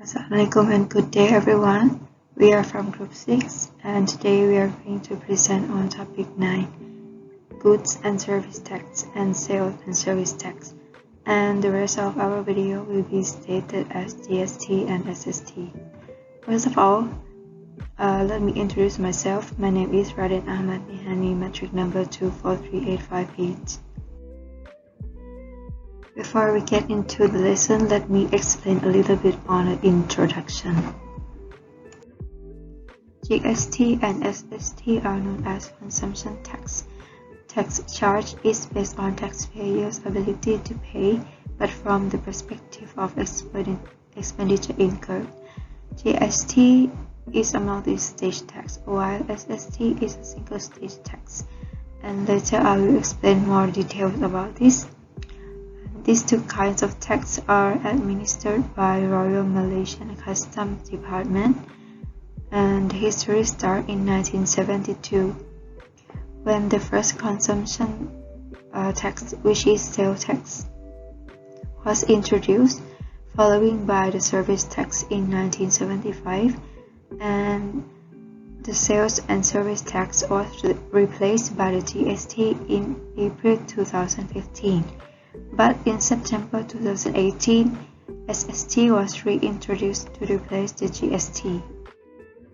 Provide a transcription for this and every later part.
Assalamualaikum and good day everyone. We are from group 6 and today we are going to present on topic 9, goods and service tax and sales and service tax, and the rest of our video will be stated as GST and SST. First of all, let me introduce myself. My name is Raden Ahmad Nihani, metric number 243858. Before we get into the lesson, let me explain a little bit on the introduction. GST and SST are known as consumption tax. Tax charge is based on taxpayers' ability to pay, but from the perspective of expenditure incurred. GST is a multi-stage tax, while SST is a single-stage tax. And later I will explain more details about this. These two kinds of tax are administered by Royal Malaysian Customs Department, and history starts in 1972 when the first consumption tax, which is sales tax, was introduced, following by the service tax in 1975, and the sales and service tax was replaced by the GST in April 2015. But in September 2018, SST was reintroduced to replace the GST.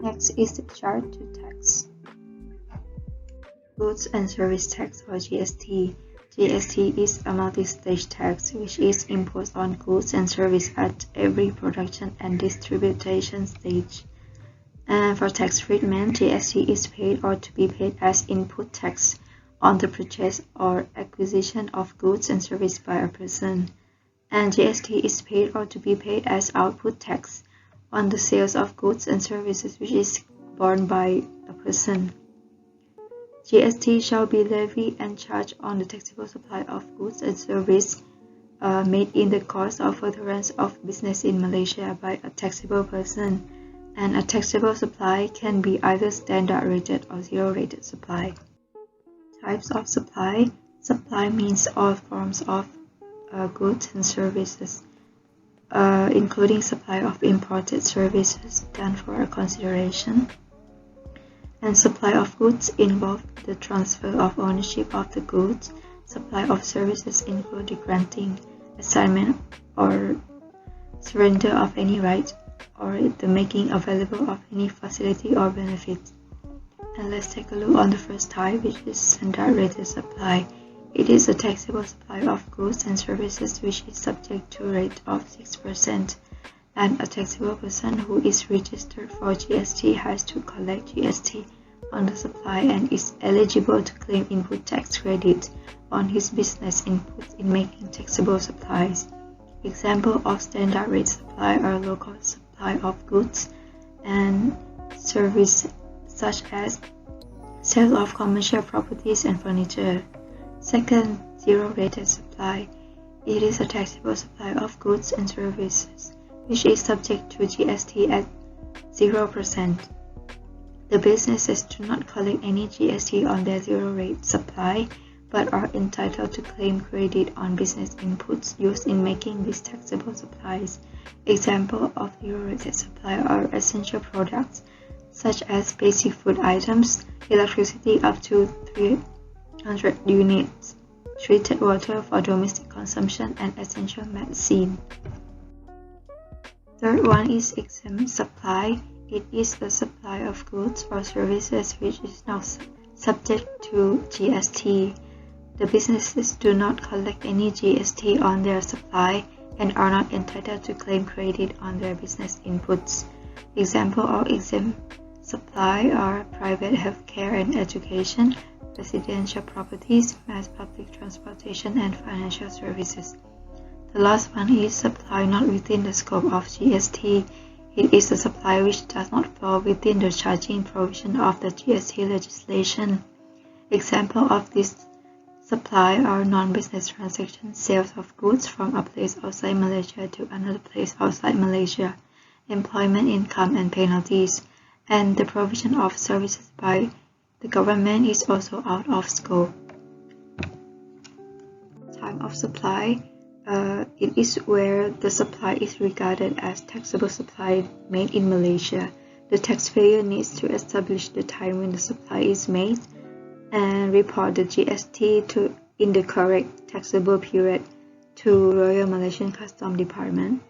Next is the charge to tax. Goods and service tax or GST. GST is a multi-stage tax which is imposed on goods and services at every production and distribution stage. And for tax treatment, GST is paid or to be paid as input tax on the purchase or acquisition of goods and services by a person, and GST is paid or to be paid as output tax on the sales of goods and services which is borne by a person. GST shall be levied and charged on the taxable supply of goods and services made in the course of furtherance of business in Malaysia by a taxable person, and a taxable supply can be either standard rated or zero rated supply. Types of supply. Supply means all forms of goods and services, including supply of imported services done for a consideration. And supply of goods involve the transfer of ownership of the goods. Supply of services include the granting, assignment, or surrender of any right, or the making available of any facility or benefit. And let's take a look on the first type, which is standard rated supply. It is a taxable supply of goods and services which is subject to a rate of 6%, and a taxable person who is registered for GST has to collect GST on the supply and is eligible to claim input tax credit on his business inputs in making taxable supplies. Example of standard rate supply are local supply of goods and services such as sale of commercial properties and furniture. Second, zero-rated supply. It is a taxable supply of goods and services which is subject to GST at 0%. The businesses do not collect any GST on their zero-rate supply, but are entitled to claim credit on business inputs used in making these taxable supplies. Example of zero-rated supply are essential products such as basic food items, electricity up to 300 units, treated water for domestic consumption, and essential medicine. Third one is exempt supply. It is a supply of goods or services which is not subject to GST. The businesses do not collect any GST on their supply and are not entitled to claim credit on their business inputs. Example of exempt supply are private healthcare and education, residential properties, mass public transportation, and financial services. The last one is supply not within the scope of GST. It is a supply which does not fall within the charging provision of the GST legislation. Example of this supply are non-business transactions, sales of goods from a place outside Malaysia to another place outside Malaysia, employment income and penalties, and the provision of services by the government is also out of scope. Time of supply. It is where the supply is regarded as taxable supply made in Malaysia. The taxpayer needs to establish the time when the supply is made and report the GST in the correct taxable period to Royal Malaysian Customs Department.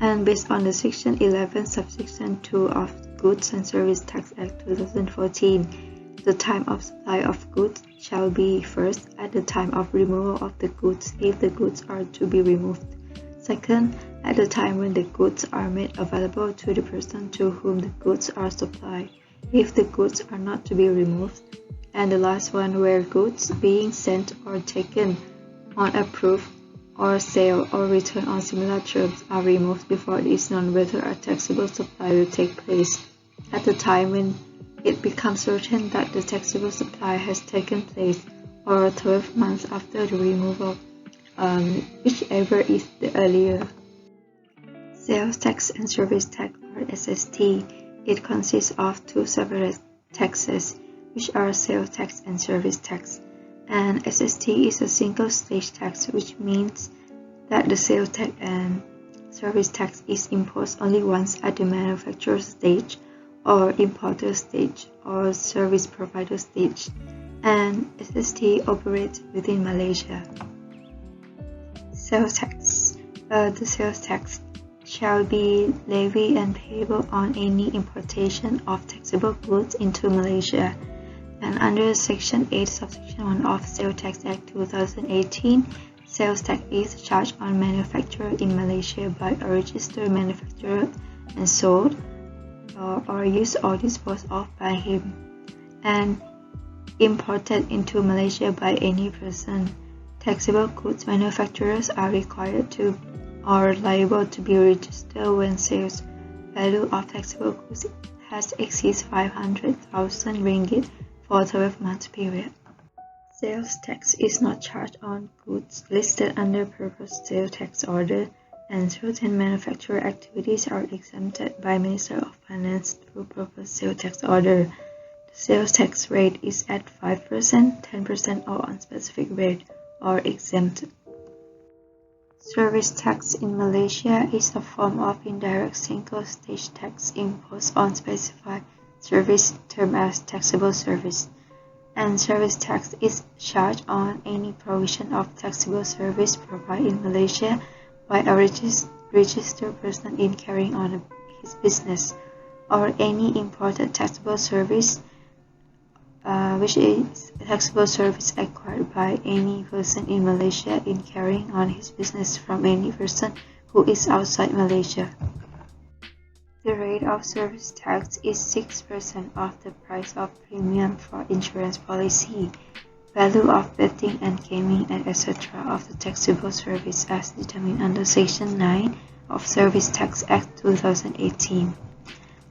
And based on the Section 11 subsection 2 of Goods and Service Tax Act 2014, the time of supply of goods shall be first at the time of removal of the goods if the goods are to be removed, second at the time when the goods are made available to the person to whom the goods are supplied if the goods are not to be removed, and the last one where goods being sent or taken on approved or sale or return on similar terms are removed before it is known whether a taxable supply will take place. At the time when it becomes certain that the taxable supply has taken place, or 12 months after the removal, whichever is the earlier. Sales tax and service tax, or SST, it consists of two separate taxes, which are sales tax and service tax. And SST is a single stage tax, which means that the sales tax and service tax is imposed only once at the manufacturer stage, or importer stage, or service provider stage, and SST operates within Malaysia. Sales tax. The sales tax shall be levied and payable on any importation of taxable goods into Malaysia. And under Section 8, Subsection 1 of Sales Tax Act 2018, sales tax is charged on manufacture in Malaysia by a registered manufacturer and sold or used or disposed of by him, and imported into Malaysia by any person. Taxable goods manufacturers are required to or liable to be registered when sales value of taxable goods has exceeds 500,000 ringgit for a 12-month period. Sales tax is not charged on goods listed under proposed sales tax order, and certain manufacturer activities are exempted by Minister of Finance through proposed sales tax order. The sales tax rate is at 5%, 10% or unspecified rate, or exempted. Service tax in Malaysia is a form of indirect single-stage tax imposed on specified service termed as taxable service, and service tax is charged on any provision of taxable service provided in Malaysia by a registered person in carrying on his business, or any imported taxable service, which is a taxable service acquired by any person in Malaysia in carrying on his business from any person who is outside Malaysia. The rate of service tax is 6% of the price of premium for insurance policy, value of betting and gaming, and etc. of the taxable service as determined under Section 9 of Service Tax Act 2018.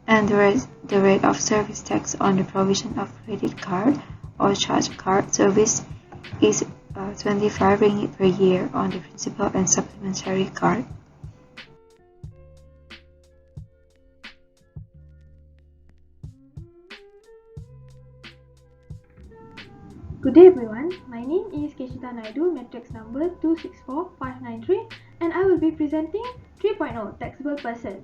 And the rate of service tax on the provision of credit card or charge card service is 25 ringgit per year on the principal and supplementary card. Good day everyone, my name is Keshita Naidu, matrix number 264593, and I will be presenting 3.0 taxable person.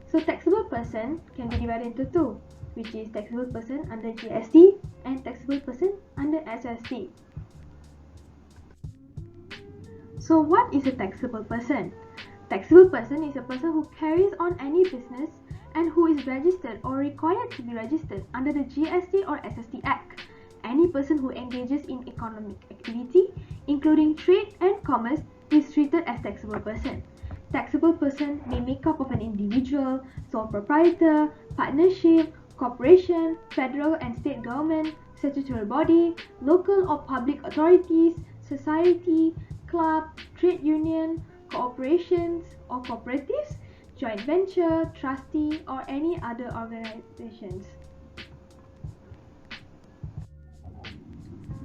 So taxable person can be divided into two, which is taxable person under GST and taxable person under SST. So what is a taxable person? Taxable person is a person who carries on any business and who is registered or required to be registered under the GST or SST Act. Any person who engages in economic activity, including trade and commerce, is treated as taxable person. Taxable person may make up of an individual, sole proprietor, partnership, corporation, federal and state government, statutory body, local or public authorities, society, club, trade union, corporations or cooperatives, joint venture, trustee, or any other organizations.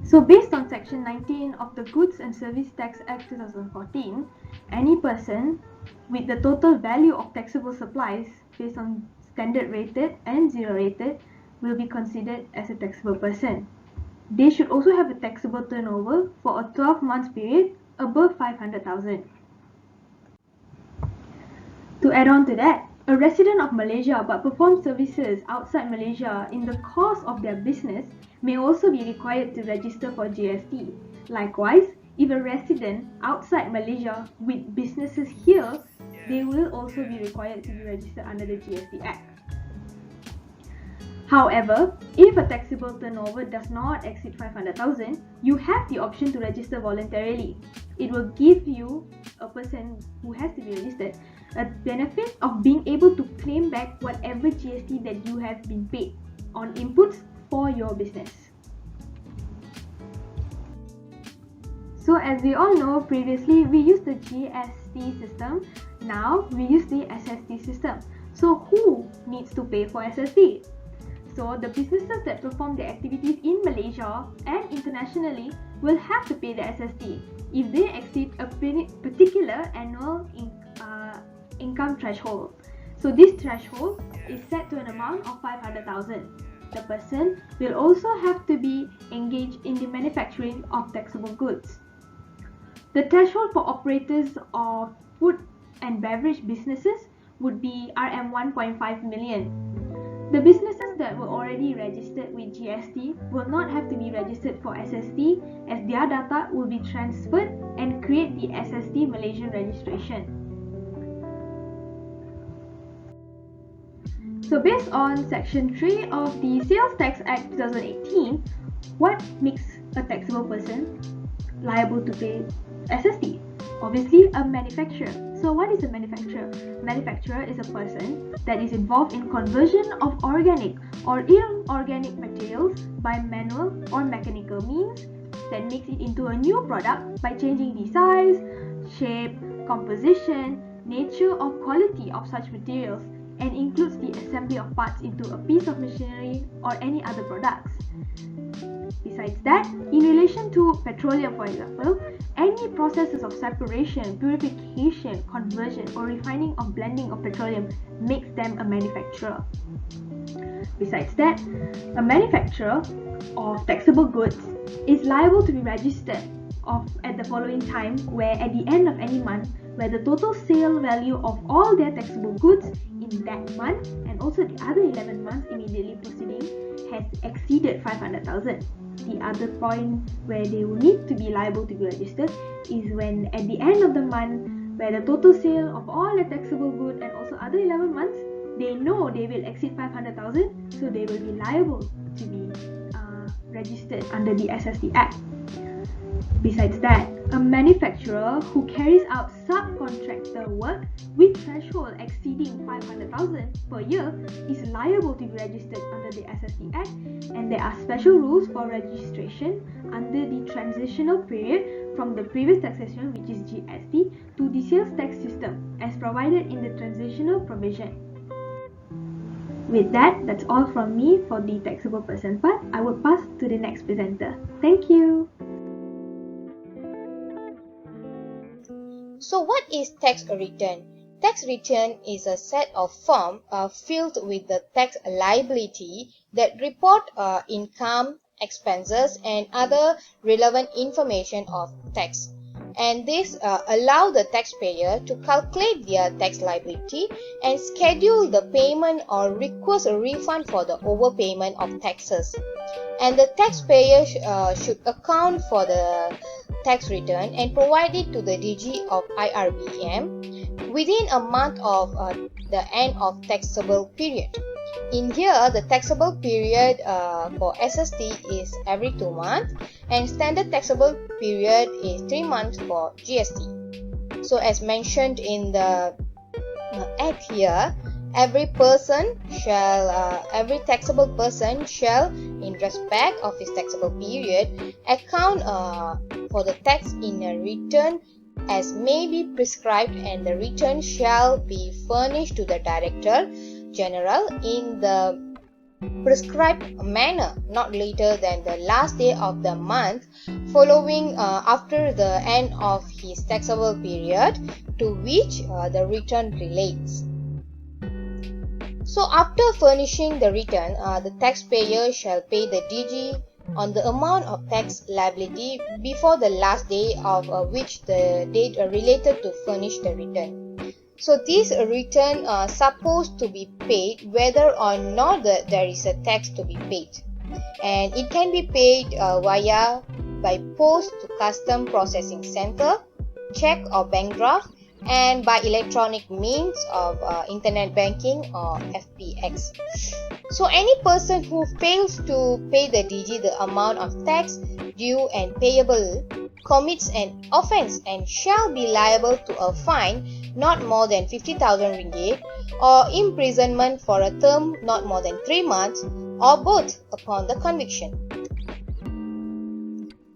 So based on Section 19 of the Goods and Service Tax Act 2014, any person with the total value of taxable supplies based on standard rated and zero rated will be considered as a taxable person. They should also have a taxable turnover for a 12 month period above 500,000. To add on to that, a resident of Malaysia but performs services outside Malaysia in the course of their business may also be required to register for GST. Likewise, if a resident outside Malaysia with businesses here, they will also be required to be registered under the GST Act. However, if a taxable turnover does not exceed 500,000, you have the option to register voluntarily. It will give you, a person who has to be registered, a benefit of being able to claim back whatever GST that you have been paid on inputs for your business. So as we all know, previously we used the GST system, now we use the SST system. So who needs to pay for SST? So the businesses that perform their activities in Malaysia and internationally will have to pay the SST if they exceed a particular annual income threshold. So this threshold is set to an amount of 500,000. The person will also have to be engaged in the manufacturing of taxable goods. The threshold for operators of food and beverage businesses would be RM 1.5 million. The businesses that were already registered with GST will not have to be registered for SST, as their data will be transferred and create the SST Malaysian registration. So based on Section 3 of the Sales Tax Act 2018, what makes a taxable person liable to pay SST? Obviously, a manufacturer. So what is a manufacturer? Manufacturer is a person that is involved in conversion of organic or inorganic materials by manual or mechanical means that makes it into a new product by changing the size, shape, composition, nature or quality of such materials, and includes the assembly of parts into a piece of machinery or any other products. Besides that, in relation to petroleum, for example, any processes of separation, purification, conversion, or refining or blending of petroleum makes them a manufacturer. Besides that, a manufacturer of taxable goods is liable to be registered at the following time, where at the end of any month, where the total sale value of all their taxable goods in that month and also the other 11 months immediately preceding has exceeded 500,000. The other point where they will need to be liable to be registered is when at the end of the month, where the total sale of all the taxable goods and also other 11 months, they know they will exceed 500,000, so they will be liable to be registered under the SST Act. Besides that, a manufacturer who carries out subcontractor work with threshold exceeding 500,000 per year is liable to be registered under the SST Act, and there are special rules for registration under the transitional period from the previous taxation, which is GST, to the sales tax system as provided in the transitional provision. With that, that's all from me for the taxable person part. I will pass to the next presenter. Thank you. So what is tax return? Tax return is a set of form filled with the tax liability that report income, expenses and other relevant information of tax. And this allow the taxpayer to calculate their tax liability and schedule the payment or request a refund for the overpayment of taxes. And the taxpayer should account for the tax return and provide it to the DG of IRBM within a month of the end of taxable period. In here, the taxable period for SST is every 2 months and standard taxable period is 3 months for GST. So as mentioned in the Act here, every taxable person shall, in respect of his taxable period, account for the tax in a return as may be prescribed, and the return shall be furnished to the Director General in the prescribed manner, not later than the last day of the month following after the end of his taxable period to which the return relates. So after furnishing the return, the taxpayer shall pay the DG on the amount of tax liability before the last day of which the date related to furnish the return. So these return are supposed to be paid whether or not there is a tax to be paid, and it can be paid by post to custom processing center, check or bank draft, and by electronic means of internet banking or FPX. So any person who fails to pay the DG the amount of tax due and payable commits an offence and shall be liable to a fine not more than 50,000 ringgit or imprisonment for a term not more than 3 months or both upon the conviction.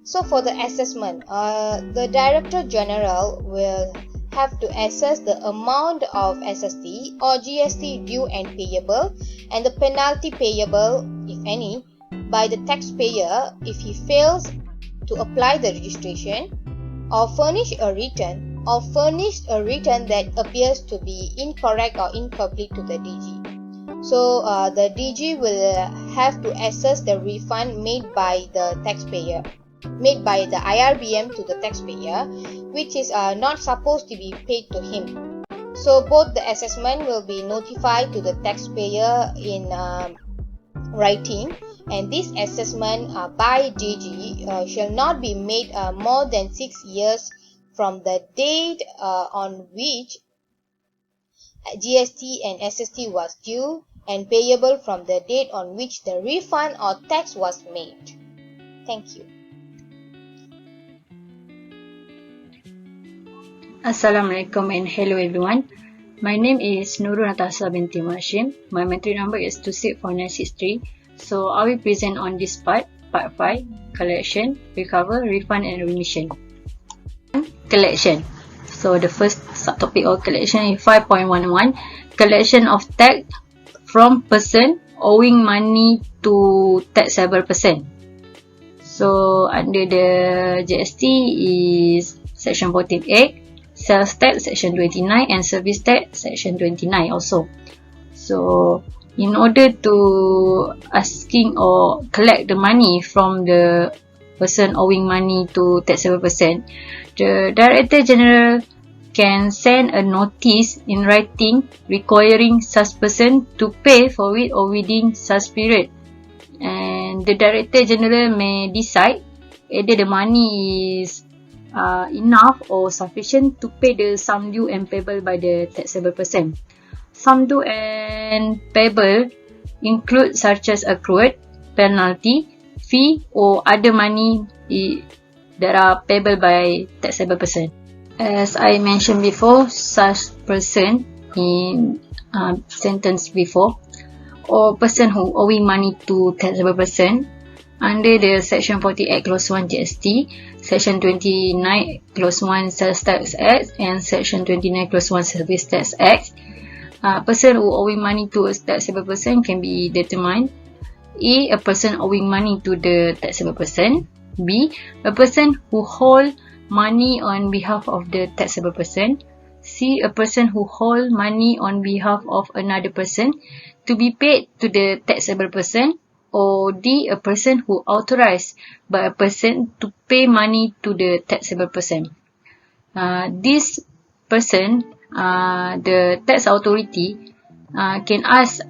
So for the assessment, the Director General will have to assess the amount of SST or GST due and payable and the penalty payable, if any, by the taxpayer if he fails to apply the registration or furnish a return that appears to be incorrect or incomplete to the DG. So the DG will have to assess the refund made by the IRBM to the taxpayer, which is not supposed to be paid to him. So both the assessment will be notified to the taxpayer in writing, and this assessment by DG shall not be made more than 6 years from the date on which GST and SST was due and payable from the date on which the refund or tax was made. Thank you. Assalamualaikum and hello everyone. My name is Nurul Natasha binti Mashim. My entry number is 264963. So I will present on this part 5, collection, recover, refund and remission. Collection. So the first subtopic of collection is 5.11, collection of tax from person owing money to taxable person. So under the GST is section 14A, sales tax section 29 and service tax section 29 also. So in order to asking or collect the money from the person owing money to taxable person, the Director General can send a notice in writing requiring such person to pay for it or within such period, and the Director General may decide whether the money is enough or sufficient to pay the sum due and payable by the taxable person. Sum due and payable include such as accrued, penalty, fee or other money that are payable by taxable person. As I mentioned before, such person in sentence before, or person who owing money to taxable person under the section 48 clause 1 GST, section 29 clause 1 sales tax act and section 29 clause 1 service tax act. Person who owing money to a taxable person can be determined: A person owing money to the taxable person; B, a person who hold money on behalf of the taxable person; C, a person who hold money on behalf of another person to be paid to the taxable person; or D, a person who authorized by a person to pay money to the taxable person. This person, the tax authority can ask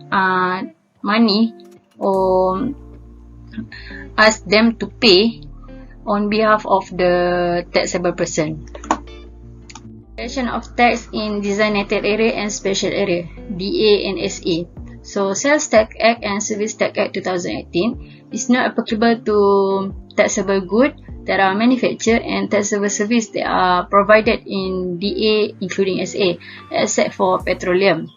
money or ask them to pay on behalf of the taxable person. Collection of tax in designated area and special area, DA and SA. So Sales Tax Act and Service Tax Act 2018 is not applicable to taxable goods that are manufactured and taxable services that are provided in DA including SA, except for petroleum,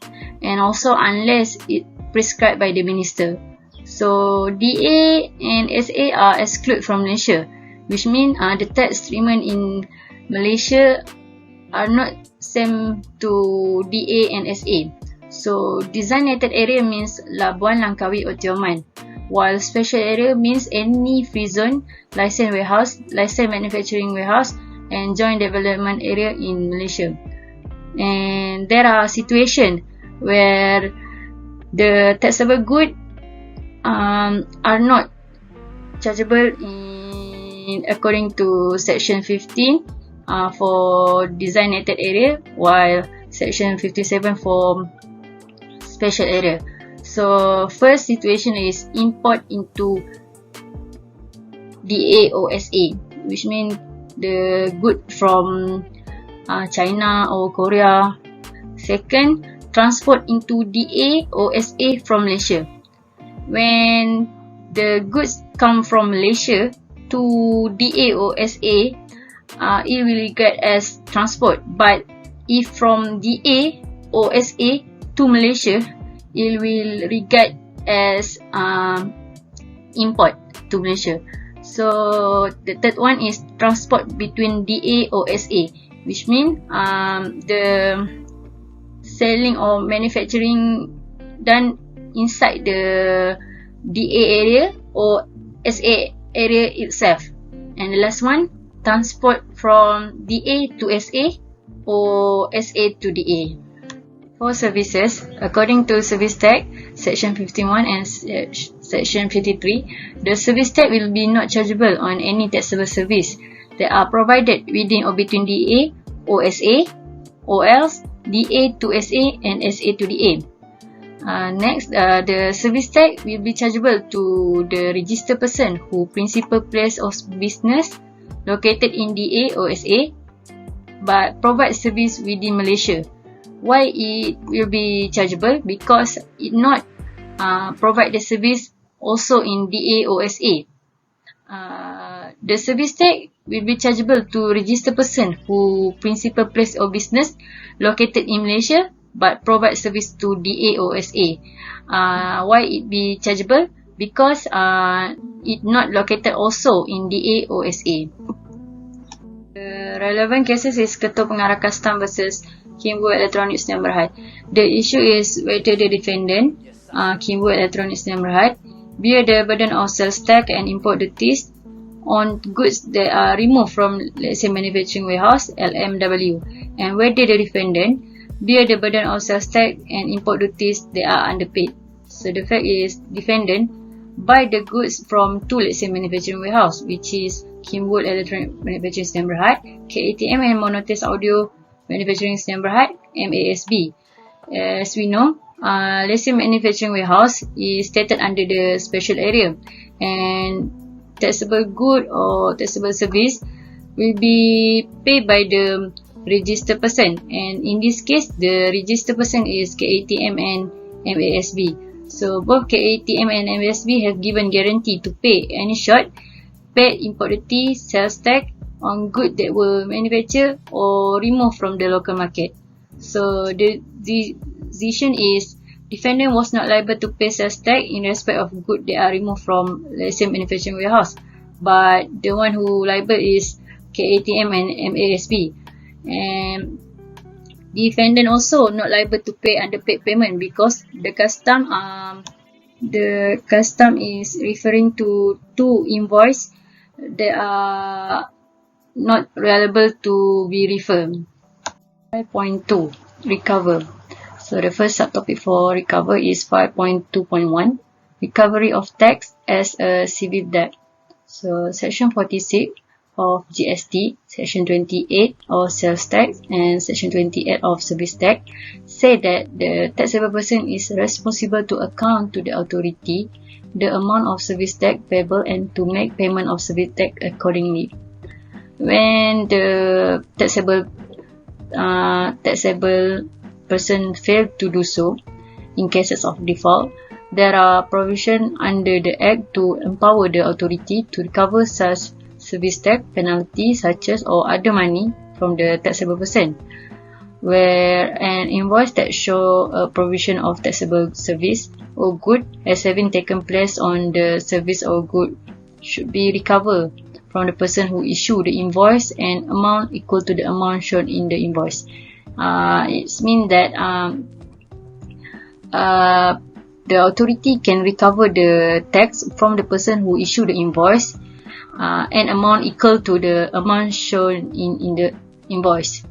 and also unless it prescribed by the minister. So DA and SA are excluded from Malaysia, which means the tax treatment in Malaysia are not same to DA and SA. So designated area means Labuan, Langkawi or Tioman, while special area means any free zone, licensed warehouse, licensed manufacturing warehouse and joint development area in Malaysia. And there are situations where the taxable goods are not chargeable in according to section 15 for designated area, while section 57 for special area. So first situation is import into DAOSA, which means the good from China or Korea. Second, transport into DAOSA from Malaysia. When the goods come from Malaysia to DAOSA, it will get as transport. But if from DAOSA to Malaysia, it will regard as import to Malaysia. So the third one is transport between DAOSA, which means the selling or manufacturing done inside the DA area or SA area itself. And the last one, transport from DA to SA or SA to DA. For services, according to service tax, section 51 and section 53, the service tax will be not chargeable on any taxable service that are provided within or between DA or SA, or else DA to SA and SA to DA. Next, the service tax will be chargeable to the registered person who principal place of business located in DA or SA but provide service within Malaysia. Why it will be chargeable? Because it not provide the service also in DA or SA. The service tax will be chargeable to registered person who principal place of business located in Malaysia but provide service to DA or SA. Why it be chargeable? Because it not located also in DA or SA. The relevant cases is Ketua Pengarah Custom versus Kimbo Electronics Sdn Bhd. The issue is whether the defendant, Kimbo Electronics Sdn Bhd, bear the burden of sales tax and import duties on goods that are removed from, let's say, manufacturing warehouse, LMW, and whether the defendant bear the burden of sales tax and import duties that are underpaid. So the fact is, defendant buy the goods from two, let's say, manufacturing warehouse, which is Kimbo Electronic Manufacturing Sdn Bhd, KATM and Monotaste Audio Manufacturing Sdn Bhd, MASB. As we know, let's say manufacturing warehouse is stated under the special area, and taxable good or taxable service will be paid by the registered person, and in this case the registered person is KATM and MASB. So both KATM and MASB have given guarantee to pay any short paid import duty, sales tax on goods that were manufactured or removed from the local market. So the decision is defendant was not liable to pay sales tax in respect of goods that are removed from, let's say, manufacturing warehouse, but the one who liable is KATM and MASB. And defendant also not liable to pay underpaid payment because the custom is referring to two invoice that are not reliable to be referred. 5.2 recover. So the first subtopic for recover is 5.2.1, recovery of tax as a civil debt. So section 46 of GST, section 28 of sales tax, and section 28 of service tax say that the taxable person is responsible to account to the authority the amount of service tax payable and to make payment of service tax accordingly. When the taxable person failed to do so, in cases of default, there are provisions under the Act to empower the authority to recover such service tax penalty such as or other money from the taxable person. Where an invoice that show a provision of taxable service or good as having taken place on the service or good should be recovered from the person who issued the invoice and amount equal to the amount shown in the invoice. It means that the authority can recover the tax from the person who issued the invoice and amount equal to the amount shown in the invoice.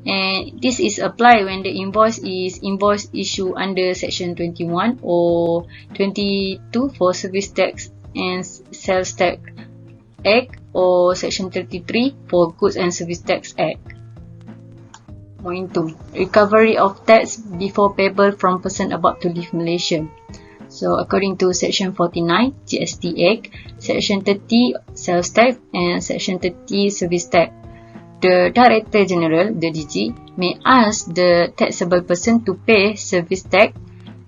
And this is applied when the invoice is invoice issue under section 21 or 22 for service tax and Sales Tax Act or Section 33 for Goods and Service Tax Act. Point 2. Recovery of tax before payable from person about to leave Malaysia. So according to Section 49 GST Act, Section 30 Sales Tax and Section 30 Service Tax, the Director General, the DG, may ask the taxable person to pay service tax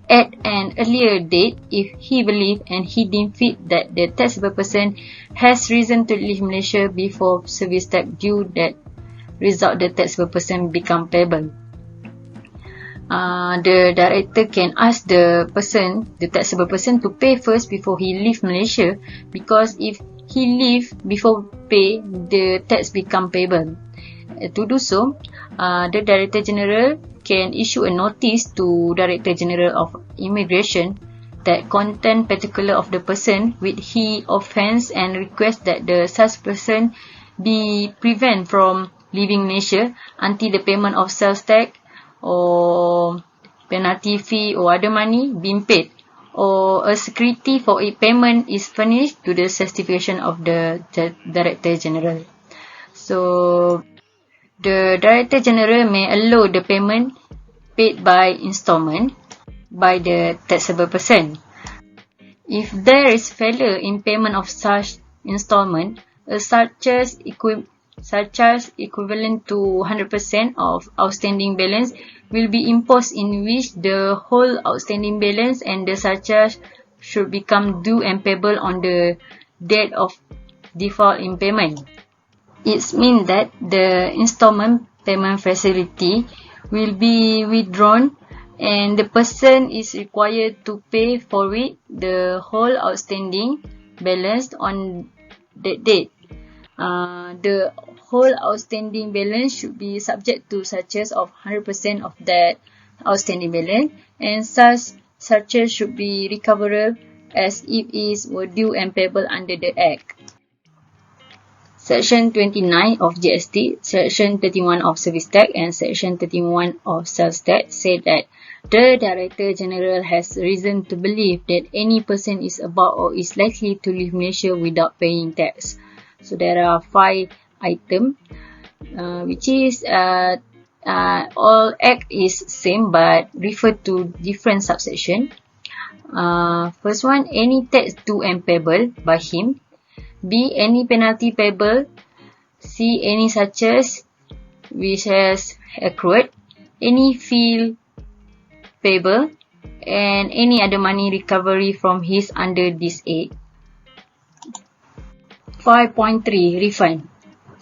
at an earlier date if he believes and he deems fit that the taxable person has reason to leave Malaysia before service tax due that result the taxable person become payable. The director can ask the taxable person to pay first before he leave Malaysia, because if he leave before pay, the tax become payable. To do so, the Director General can issue a notice to Director General of Immigration that contain particular of the person with he offence and request that the such person be prevent from leaving Malaysia until the payment of sales tax or penalty fee or other money being paid, or a security for a payment is furnished to the certification of the Director General. So the Director General may allow the payment paid by installment by the taxable person. If there is failure in payment of such installment, a surcharge equivalent to 100% of outstanding balance will be imposed, in which the whole outstanding balance and the surcharge should become due and payable on the date of default in payment. It means that the installment payment facility will be withdrawn and the person is required to pay for it the whole outstanding balance on that date. The whole outstanding balance should be subject to surcharge of 100% of that outstanding balance, and such surcharge should be recoverable as if it were due and payable under the Act. Section 29 of GST, Section 31 of Service Tax and Section 31 of Sales Tax say that the Director General has reason to believe that any person is about or is likely to leave Malaysia without paying tax. So there are 5 items, which is all act is same but refer to different subsection. First one, any tax due and payable by him. B, any penalty payable. C, any surcharge which has accrued. Any fee payable, and any other money recovery from his under this act. 5.3 Refund.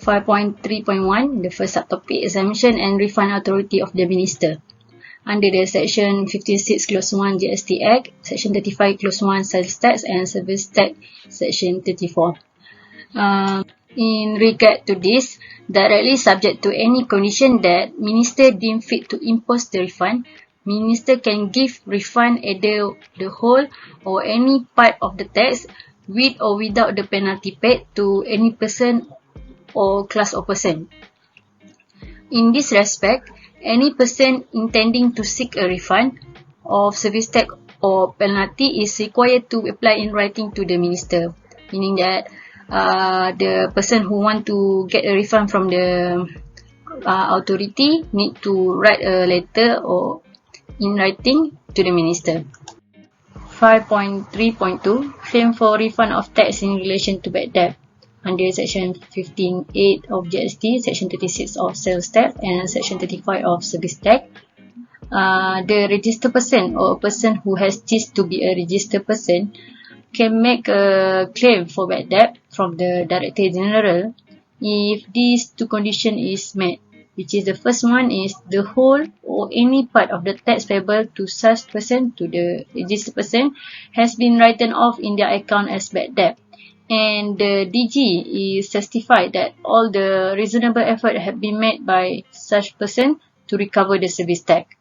5.3.1 the first subtopic, exemption and refund authority of the minister. Under the Section 56 Clause 1 GST Act, Section 35 Clause 1 Sales Tax and Service Tax, Section 34. In regard to this, directly subject to any condition that minister deem fit to impose the refund, minister can give refund either the whole or any part of the tax with or without the penalty paid to any person or class of person. In this respect, any person intending to seek a refund of service tax or penalty is required to apply in writing to the minister, meaning that the person who want to get a refund from the authority need to write a letter or in writing to the minister. 5.3.2 Claim for refund of tax in relation to bad debt. Under Section 15.8 of GST, Section 36 of Sales Tax and Section 35 of Service Tax, the registered person or a person who has ceased to be a registered person can make a claim for bad debt from the Director General if these two conditions is met, which is the first one is the whole or any part of the tax payable to such person to the registered person has been written off in their account as bad debt, and the DG is certified that all the reasonable effort have been made by such person to recover the service tax.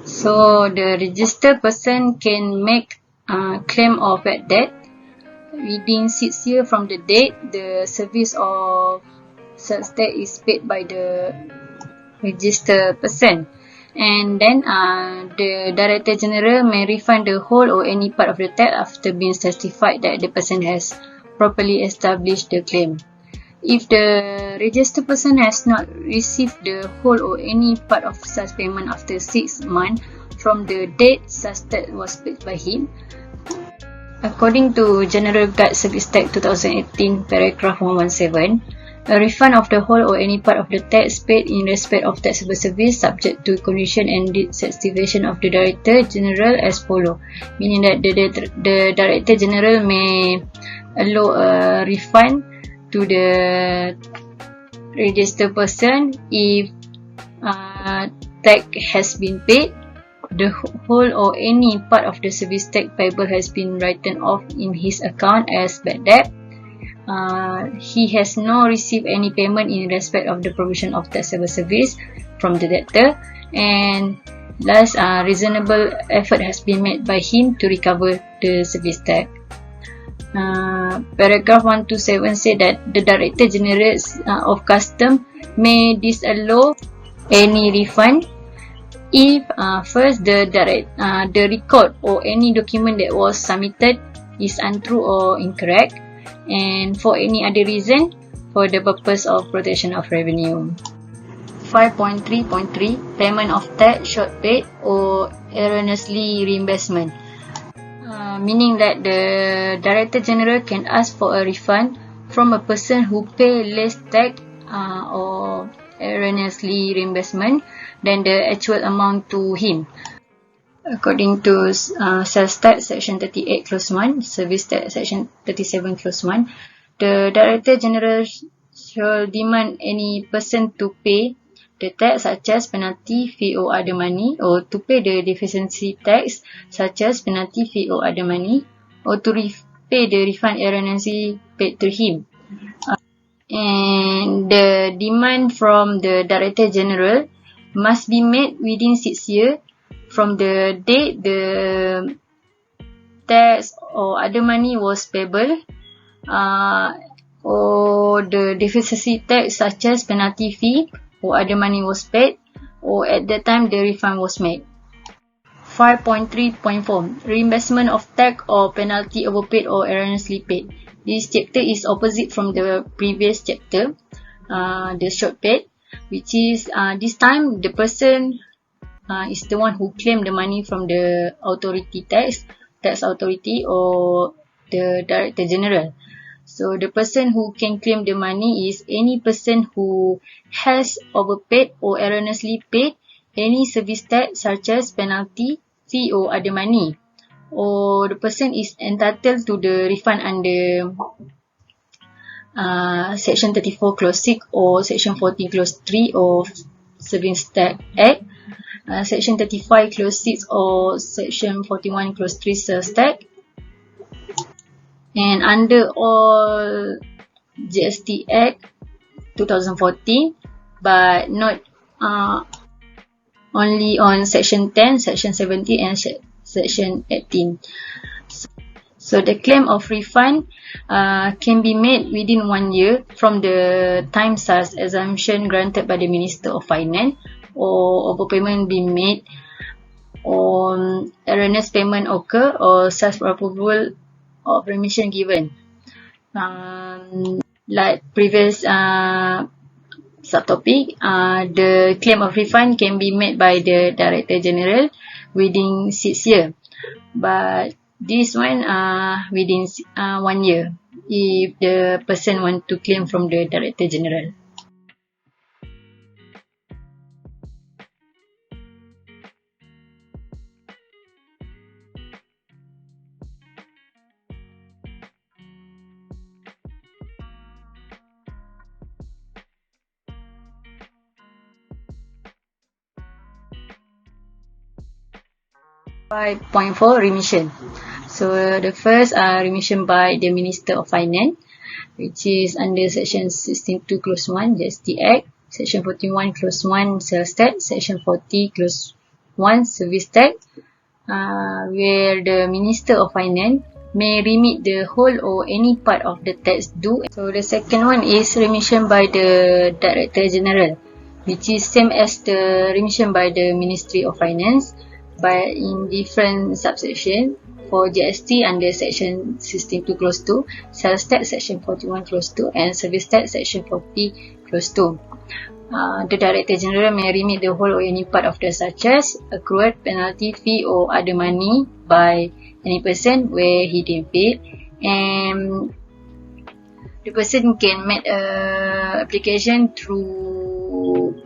So the registered person can make claim of bad debt within 6 years from the date the service of sales tax is paid by the registered person. And then the Director General may refund the whole or any part of the tax after being certified that the person has properly established the claim. If the registered person has not received the whole or any part of such payment after 6 months from the date such tax was paid by him, according to General Guide Service Tax 2018, paragraph 117, a refund of the whole or any part of the tax paid in respect of taxable service subject to condition and certification of the Director General as follow, meaning that the Director General may allow a refund to the registered person if tax has been paid, the whole or any part of the service tax payable has been written off in his account as bad debt, he has not received any payment in respect of the provision of taxable service from the debtor, and last, reasonable effort has been made by him to recover the service tax. Paragraph 127 said that the Director General of Custom may disallow any refund if first the record or any document that was submitted is untrue or incorrect, and for any other reason for the purpose of protection of revenue. 5.3.3 Payment of tax short paid or erroneously reimbursement, meaning that the Director General can ask for a refund from a person who pay less tax or erroneously reimbursement than the actual amount to him. According to Sales Tax Section 38 Clause 1, Service Tax Section 37 Clause 1, the Director General shall demand any person to pay the tax such as penalty, fee or other money, or to pay the deficiency tax such as penalty, fee or other money, or to pay the refund erroneously paid to him. And the demand from the Director General must be made within 6 years from the date the tax or other money was payable, or the deficiency tax such as penalty, fee or other money was paid, or at the time the refund was made. 5.3.4 Reimbursement of tax or penalty overpaid or erroneously paid. This chapter is opposite from the previous chapter, the short paid, which is this time the person is the one who claimed the money from the authority tax authority or the Director General. So the person who can claim the money is any person who has overpaid or erroneously paid any service tax such as penalty, fee or other money, or the person is entitled to the refund under Section 34 Clause 6 or Section 40 Clause 3 of Service Tax Act, Section 35 Clause 6 or Section 41 Clause 3 Sales Tax, and under all GST Act 2014, but not only on Section 10, Section 17 and Section 18. So the claim of refund can be made within 1 year from the time such exemption granted by the Minister of Finance, or overpayment being made, or erroneous payment occur, or such approval of remission given. Like previous subtopic, the claim of refund can be made by the Director General within 6 years, but this one within 1 year if the person want to claim from the Director General. .4 Remission. So the first remission by the Minister of Finance, which is under Section 16.2 Clause 1 GST Act, Section 41 Clause 1 Sales Tax, Section 40 Clause 1 Service Tax, where the Minister of Finance may remit the whole or any part of the tax due. So the second one is remission by the Director General, which is same as the remission by the Ministry of Finance, but in different subsection. For GST under Section 62 Clause 2, Sales Tax Section 41 Clause 2, and Service Tax Section 40 Clause 2. The Director General may remit the whole or any part of the such as accrued penalty, fee or other money by any person where he didn't pay, and the person can make application through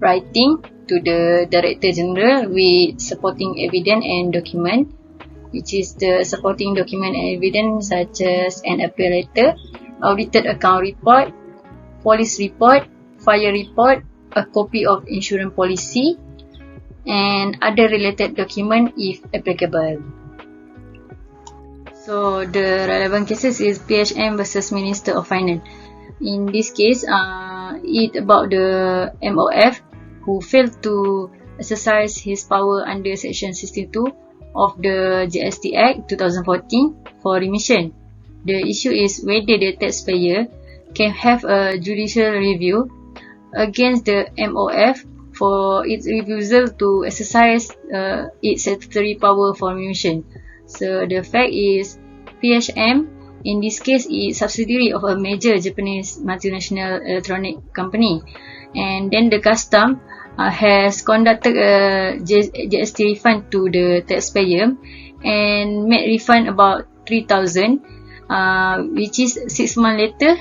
writing to the Director General with supporting evidence and document, which is the supporting document and evidence such as an appeal letter, audited account report, police report, fire report, a copy of insurance policy, and other related document if applicable. So the relevant cases is PHM versus Minister of Finance. In this case, it about the MOF who failed to exercise his power under Section 62 of the GST Act 2014 for remission. The issue is whether the taxpayer can have a judicial review against the MOF for its refusal to exercise its statutory power for remission. So the fact is, PHM in this case is subsidiary of a major Japanese multinational electronic company, and then the custom has conducted a GST refund to the taxpayer and made refund about 3,000, which is 6 months later,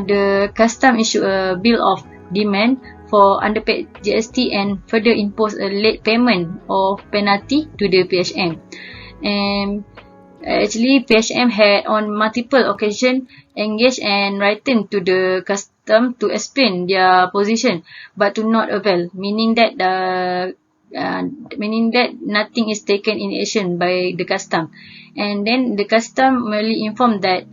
the custom issued a bill of demand for underpaid GST and further imposed a late payment of penalty to the PHM. And actually, PHM had on multiple occasions engaged and written to the custom to explain their position, but to not avail, meaning that nothing is taken in action by the custom. And then the custom merely informed that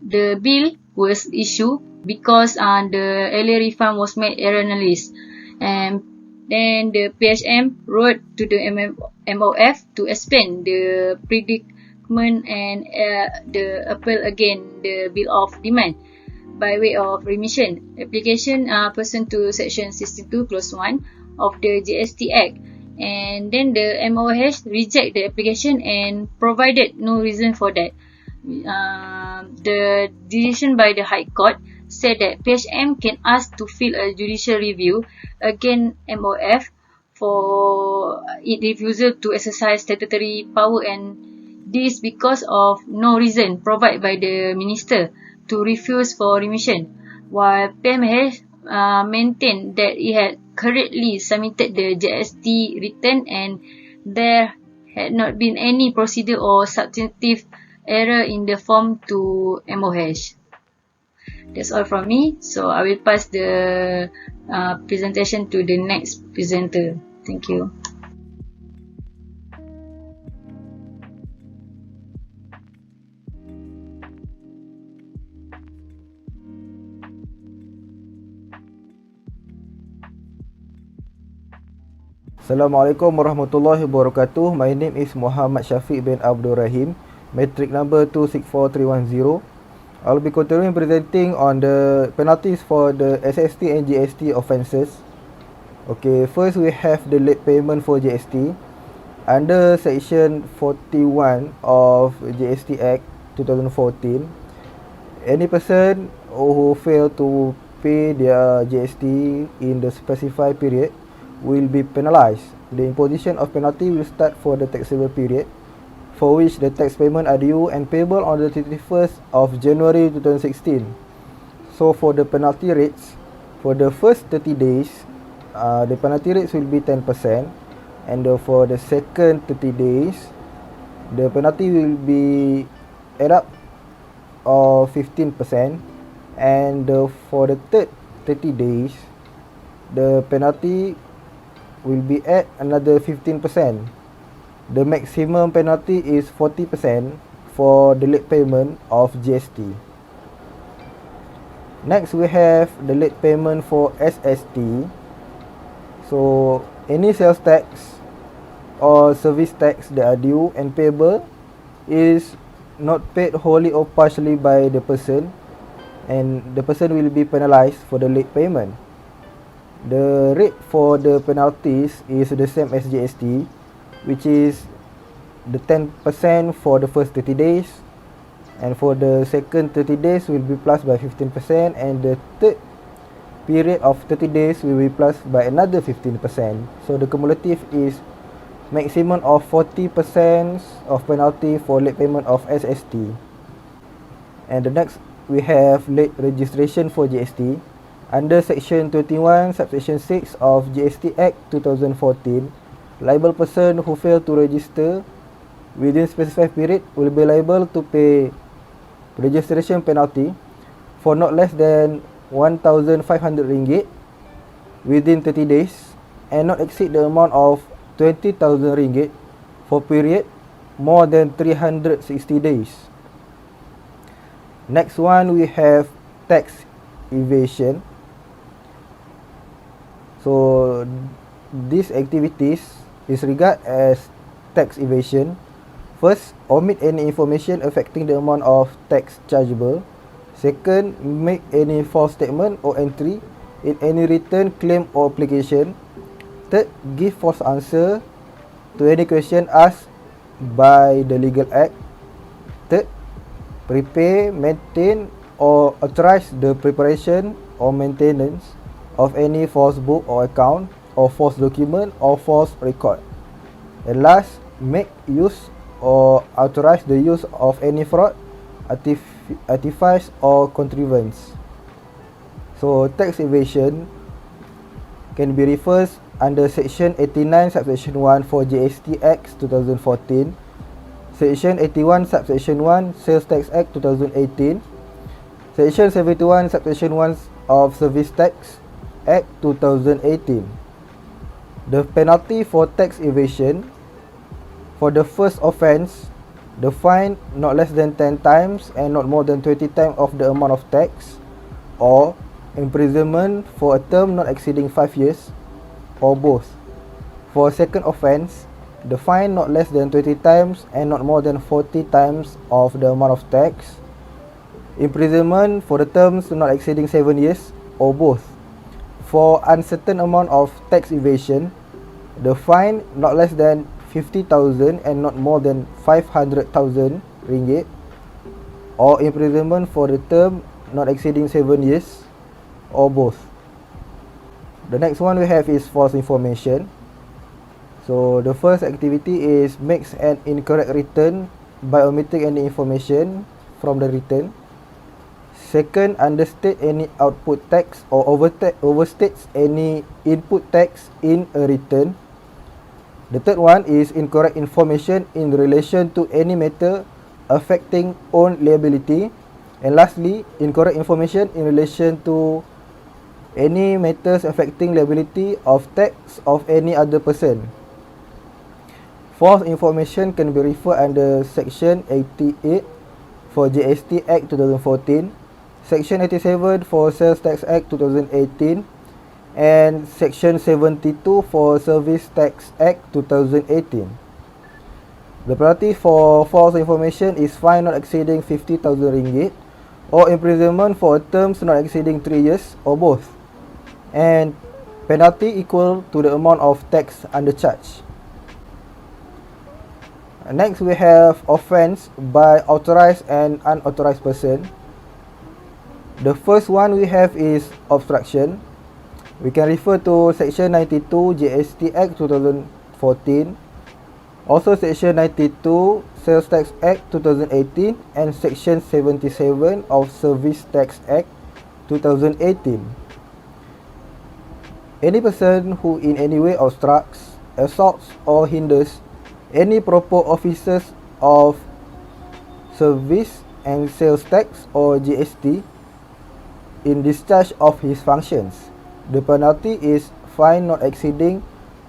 the bill was issued because the earlier refund was made erroneously, and then the PHM wrote to the MOF to explain the predicament and the appeal against the bill of demand by way of remission application pursuant to Section 62 Clause 1 of the GST Act. And then the MOH reject the application and provided no reason for that. The decision by the High Court said that PHM can ask to file a judicial review against MOF for its refusal to exercise statutory power, and this because of no reason provided by the minister to refuse for remission, while PMH maintained that it had correctly submitted the GST return and there had not been any procedure or substantive error in the form to MOH. That's all from me. So I will pass the presentation to the next presenter. Thank you. Assalamualaikum warahmatullahi wabarakatuh. My name is Muhammad Syafiq bin Abdul Rahim, metric number 264310. I'll be continuing presenting on the penalties for the SST and GST offences. Okay, first we have the late payment for GST. Under Section 41 of GST Act 2014, any person who fail to pay their GST in the specified period will be penalized. The imposition of penalty will start for the taxable period for which the tax payment are due and payable on the 31st of January 2016. So for the penalty rates, for the first 30 days, the penalty rates will be 10%, and for the second 30 days, the penalty will be add up of 15%, and for the third 30 days, the penalty will be at another 15%. The maximum penalty is 40% for the late payment of GST. Next, we have the late payment for SST. So, any sales tax or service tax that are due and payable is not paid wholly or partially by the person, and the person will be penalized for the late payment. The rate for the penalties is the same as GST, which is the 10% for the first 30 days, and for the second 30 days will be plus by 15%, and the third period of 30 days will be plus by another 15%. So the cumulative is maximum of 40% of penalty for late payment of SST. And the next we have late registration for GST. Under section 21 subsection 6 of GST Act 2014, liable person who fail to register within specified period will be liable to pay registration penalty for not less than 1,500 ringgit within 30 days and not exceed the amount of 20,000 ringgit for period more than 360 days. Next one we have tax evasion. So these activities is regarded as tax evasion. First, omit any information affecting the amount of tax chargeable. Second, make any false statement or entry in any return, claim or application. Third, give false answer to any question asked by the legal act. Third, prepare, maintain or authorize the preparation or maintenance of any false book or account or false document or false record. And last, make use or authorize the use of any fraud, artifice or contrivance. So tax evasion can be referred under section 89 subsection 1 for GST Act 2014, section 81 subsection 1 Sales Tax Act 2018, section 71 subsection 1 of Service Tax Act 2018. The penalty for tax evasion: for the first offence, the fine not less than 10 times and not more than 20 times of the amount of tax, or imprisonment for a term not exceeding 5 years, or both. For a second offence, the fine not less than 20 times and not more than 40 times of the amount of tax, imprisonment for the terms not exceeding 7 years, or both. For uncertain amount of tax evasion, the fine not less than 50,000 and not more than 500,000 ringgit, or imprisonment for the term not exceeding 7 years, or both. The next one we have is false information. So the first activity is makes an incorrect return by omitting any information from the return. Second, understate any output tax or overstates any input tax in a return. The third one is incorrect information in relation to any matter affecting own liability. And lastly, incorrect information in relation to any matters affecting liability of tax of any other person. False information can be referred under section 88 for GST Act 2014, section 87 for Sales Tax Act 2018, and section 72 for Service Tax Act 2018. The penalty for false information is fine not exceeding 50,000 ringgit, or imprisonment for terms not exceeding 3 years, or both, and penalty equal to the amount of tax undercharged. Next we have offence by authorized and unauthorized person. The first one we have is obstruction. We can refer to section 92 GST Act 2014, also section 92 Sales Tax Act 2018, and section 77 of Service Tax Act 2018. Any person who in any way obstructs, assaults or hinders any proper officers of service and sales tax or GST in discharge of his functions, the penalty is fine not exceeding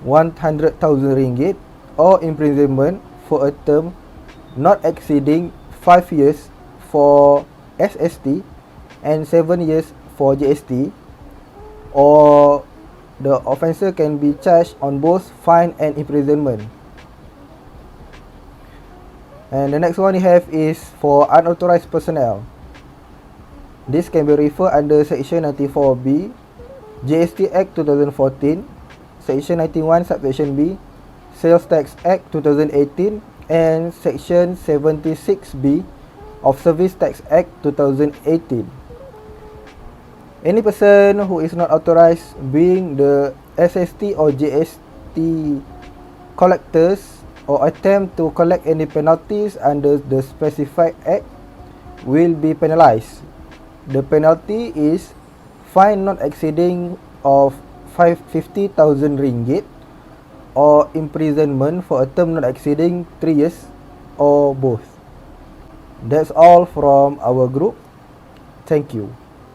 100,000 ringgit or imprisonment for a term not exceeding 5 years for SST and 7 years for GST, or the offender can be charged on both fine and imprisonment. And the next one we have is for unauthorized personnel. This can be referred under section 94B GST Act 2014, Section 91 Subsection B, Sales Tax Act 2018, and Section 76B of Service Tax Act 2018. Any person who is not authorized being the SST or GST collectors or attempt to collect any penalties under the specified act will be penalized. The penalty is fine not exceeding of 50,000 ringgit or imprisonment for a term not exceeding 3 years or both. That's all from our group. Thank you.